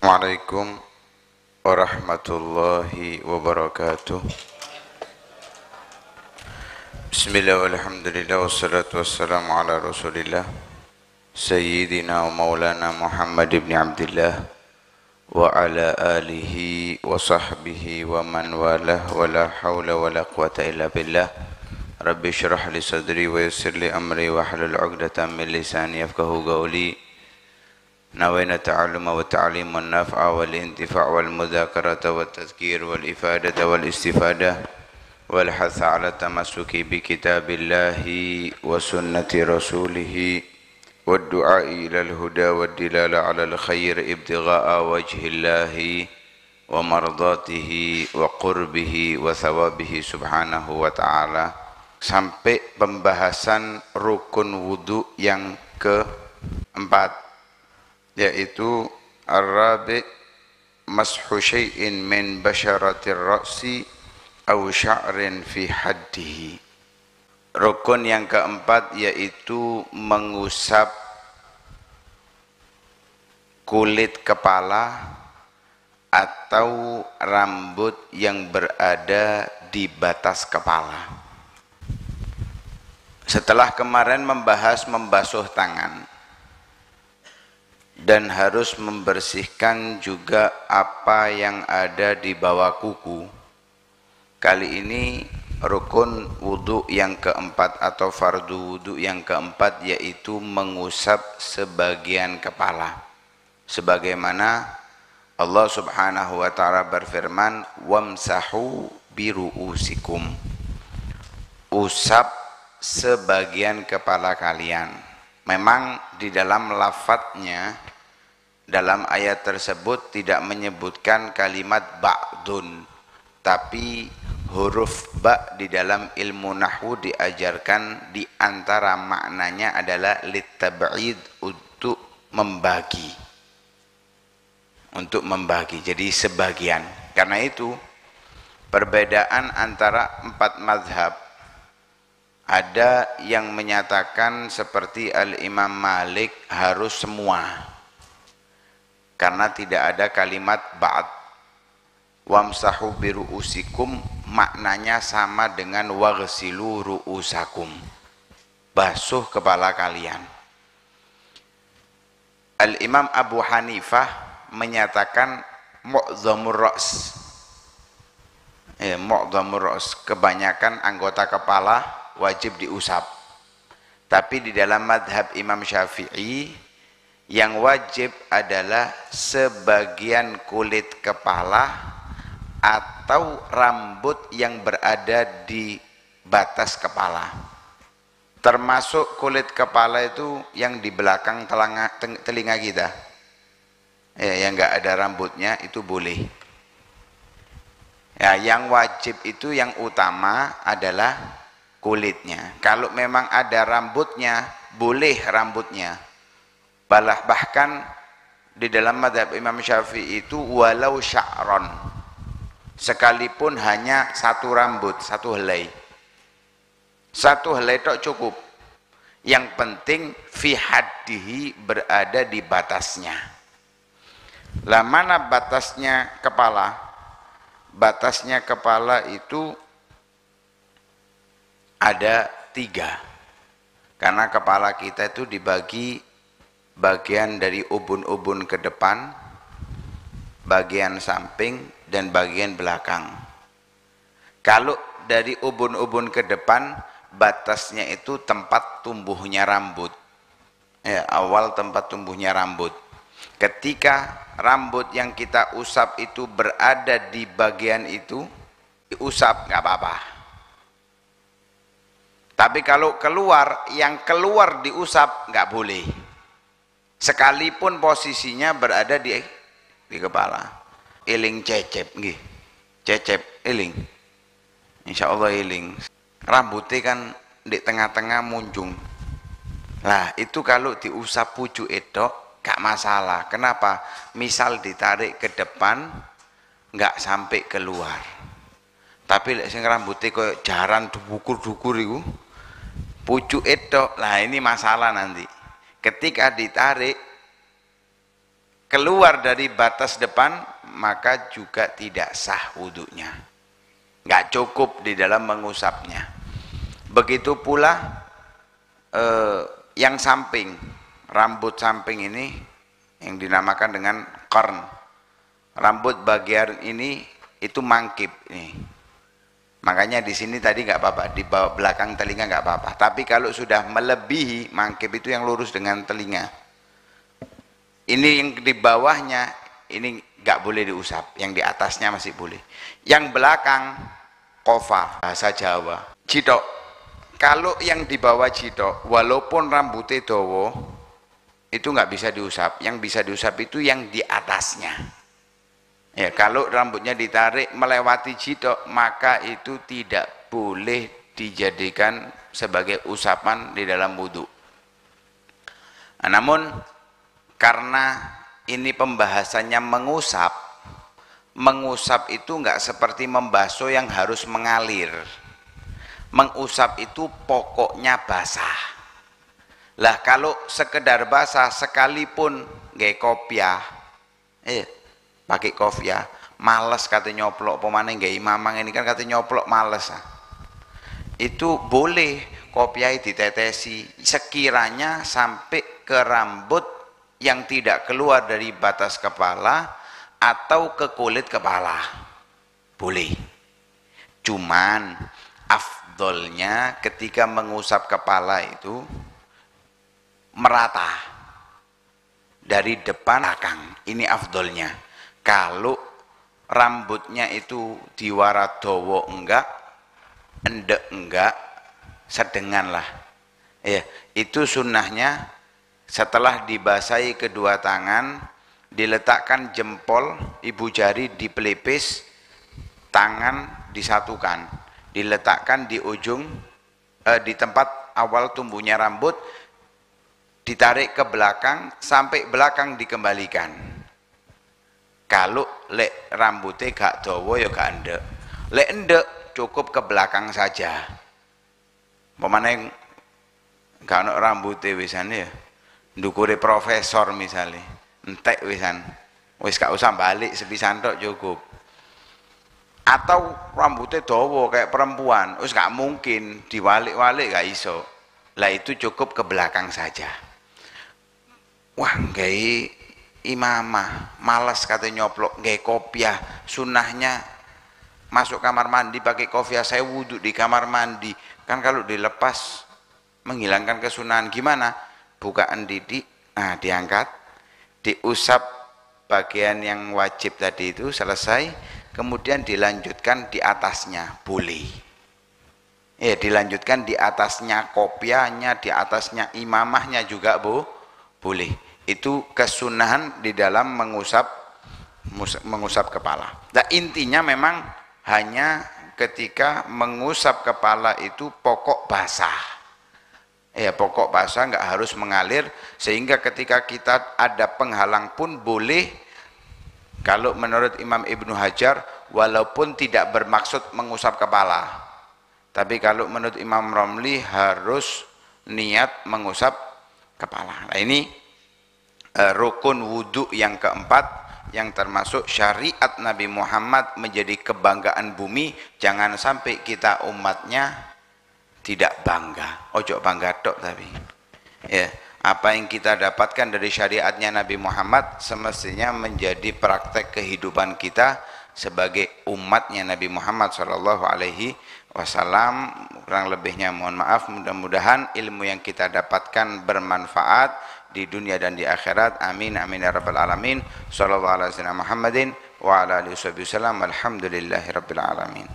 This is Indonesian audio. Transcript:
Assalamualaikum warahmatullahi wabarakatuh. Bismillah walhamdulillah wassalatu wassalamu ala rasulillah Sayyidina wa maulana Muhammad ibn Abdillah wa ala alihi wa sahbihi wa man walah wa la hawla wa la quwata illa billah. Rabbi syrah li sadri wa yassir li amri wa halul 'uqdatam min lisani yafqahu qawli. نوينا التعلم والتعليم والنفع والانتفاع والمذاكرة والتذكير والإفادة والاستفادة والحث على التمسك بكتاب الله وسنة رسوله والدعاء إلى الهدى والدلالة على الخير ابتغاء وجه الله ومرضاته وقربه وثوابه سبحانه وتعالى sampai pembahasan rukun wudu yang keempat, yaitu ar-rabi' mashu syai'in min basyaratir ra'si aw sya'rin fi haddihi. Rukun yang keempat yaitu mengusap kulit kepala atau rambut yang berada di batas kepala. Setelah kemarin membahas membasuh tangan dan harus membersihkan juga apa yang ada di bawah kuku, kali ini rukun wudu yang keempat atau fardu wudu yang keempat yaitu mengusap sebagian kepala, sebagaimana Allah subhanahu wa ta'ala berfirman, wamsahu biru'usikum, usap sebagian kepala kalian. Memang di dalam lafadznya, dalam ayat tersebut tidak menyebutkan kalimat ba'dun, tapi huruf ba di dalam ilmu nahwu diajarkan di antara maknanya adalah litab'id, untuk membagi, jadi sebagian. Karena itu perbedaan antara empat mazhab, ada yang menyatakan seperti Al-Imam Malik harus semua, karena tidak ada kalimat ba'd. Wamsahu biru'usikum maknanya sama dengan waghsilu ru'usakum, basuh kepala kalian. Al-Imam Abu Hanifah menyatakan mu'dhamur ra's, kebanyakan anggota kepala wajib diusap. Tapi di dalam madhab Imam Syafi'i yang wajib adalah sebagian kulit kepala atau rambut yang berada di batas kepala. Termasuk kulit kepala itu yang di belakang telinga kita, yang enggak ada rambutnya itu boleh. Ya, yang wajib itu yang utama adalah kulitnya. Kalau memang ada rambutnya, boleh rambutnya. Bahkan di dalam madhab Imam Syafi'i itu walau sya'ron, sekalipun hanya satu rambut, satu helai. Satu helai itu cukup. Yang penting fi haddihi, berada di batasnya. Lah mana batasnya kepala? Batasnya kepala itu ada 3, karena kepala kita itu dibagi bagian dari ubun-ubun ke depan, bagian samping, dan bagian belakang. Kalau dari ubun-ubun ke depan, batasnya itu tempat tumbuhnya rambut, awal tempat tumbuhnya rambut. Ketika rambut yang kita usap itu berada di bagian itu, diusap nggak apa-apa. Tapi kalau keluar, yang keluar diusap nggak boleh, sekalipun posisinya berada di kepala. Iling cecep nggih, cecep iling, insya Allah iling. Rambutnya kan di tengah-tengah muncung. Lah itu kalau diusap pucuk itu gak masalah. Kenapa? Misal ditarik ke depan nggak sampai keluar. Tapi lek sing rambutnya koyo jaran dukur-dukur iku, pucuk itu, lah ini masalah nanti. Ketika ditarik keluar dari batas depan, maka juga tidak sah wudunya. Nggak cukup di dalam mengusapnya. Begitu pula yang samping, rambut samping ini yang dinamakan dengan qarn. Rambut bagian ini itu mangkip nih. Makanya di sini tadi nggak apa-apa, di bawah belakang telinga nggak apa-apa. Tapi kalau sudah melebihi mangkip itu yang lurus dengan telinga, ini yang di bawahnya ini nggak boleh diusap, yang di atasnya masih boleh. Yang belakang kofa, bahasa Jawa, jidok. Kalau yang di bawah jidok, walaupun rambutnya dawa, itu nggak bisa diusap. Yang bisa diusap itu yang di atasnya. Ya, kalau rambutnya ditarik melewati jidok, maka itu tidak boleh dijadikan sebagai usapan di dalam wudhu. Nah, namun karena ini pembahasannya mengusap, mengusap itu nggak seperti membasuh yang harus mengalir. Mengusap itu pokoknya basah. Lah kalau sekedar basah sekalipun nggak kopiah, pakai kopiah, males kata nyoplok, pemane nggak imamang ini kan kata nyoplok males. Itu boleh kopiah ditetesi sekiranya sampai ke rambut yang tidak keluar dari batas kepala atau ke kulit kepala, boleh. Cuman afdolnya ketika mengusap kepala itu merata dari depan belakang, ini afdolnya. Kalau rambutnya itu diwara dawa enggak, endek enggak, sedengan lah. Ya, itu sunnahnya setelah dibasahi kedua tangan, diletakkan jempol, ibu jari di pelipis, tangan disatukan, diletakkan di ujung, di tempat awal tumbuhnya rambut, ditarik ke belakang sampai belakang dikembalikan. Kalau lek rambutnya gak dawa ya gak endek, lek endek cukup ke belakang saja. Pemane gak ono rambutnya wisan ya, ndukure profesor misalnya, entek wisan, wis gak usah balik sepisan tok cukup. Atau rambutnya dawa kayak perempuan, wis gak mungkin diwalik-walik gak iso. Lah itu cukup ke belakang saja. Wah, gay imamah malas kata nyoplok, gay kopiah, sunnahnya masuk kamar mandi pakai kopiah, saya wudhu di kamar mandi, kan kalau dilepas menghilangkan kesunahan. Gimana? Bukaan didik, nah diangkat, diusap bagian yang wajib tadi itu selesai, kemudian dilanjutkan di atasnya, boleh. Ya, dilanjutkan di atasnya kopiahnya, di atasnya imamahnya juga boleh. Itu kesunahan di dalam mengusap kepala. Nah, intinya memang hanya ketika mengusap kepala itu pokok basah. Ya, pokok basah nggak harus mengalir, sehingga ketika kita ada penghalang pun boleh. Kalau menurut Imam Ibnu Hajar, walaupun tidak bermaksud mengusap kepala, tapi kalau menurut Imam Romli harus niat mengusap kepala. Nah, ini rukun wudhu yang keempat, yang termasuk syariat Nabi Muhammad menjadi kebanggaan bumi. Jangan sampai kita umatnya tidak bangga, ojo bangga tok tapi ya, apa yang kita dapatkan dari syariatnya Nabi Muhammad semestinya menjadi praktek kehidupan kita sebagai umatnya Nabi Muhammad Shallallahu Alaihi Wasallam. Kurang lebihnya mohon maaf, mudah-mudahan ilmu yang kita dapatkan bermanfaat di dunia dan di akhirat. Amin amin ya rabbal alamin. Sallallahu alaihi wasallam Muhammadin wa ala alihi wasallam. Alhamdulillahi rabbil alamin.